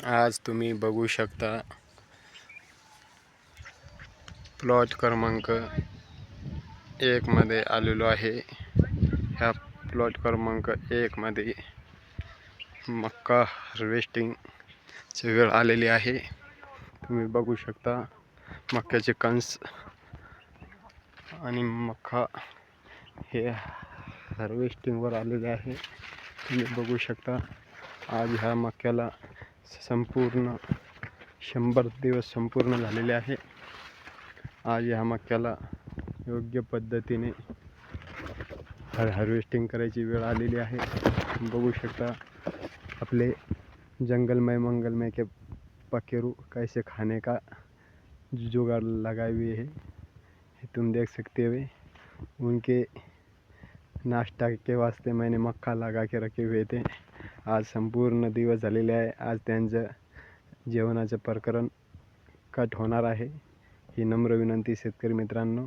आज तुम्ही बघू शकता प्लॉट क्रमांक 1 मध्ये आलेलो आहे। ह्या प्लॉट क्रमांक 1 मध्ये मक्का हार्वेस्टिंगची वेळ आलेली आहे। तुम्ही बघू शकता मक्याचे कणस आणि मक्का हे हार्वेस्टिंगवर आलेले आहे। तुम्ही बघू शकता आज ह्या मक्याला संपूर्ण 100 दिवस संपूर्ण झालेले आहे। आज ह्या मक्याला योग्य पद्धतीने हार्वेस्टिंग करायची वेळ आलेली आहे। बघू शकता अपने जंगलमय मंगलमय के पखेरु कैसे खाने का जुगाड़ लगाए हुए है, तुम देख सकते हुए उनके नाश्ता के वास्ते मैंने मक्का लगा के रखे हुए थे। आज संपूर्ण दिवस झालेले आहे। आज त्यांचं जेवणाचं प्रकरण कट होणार आहे। ही नम्र विनंती शेतकरी मित्रांनो।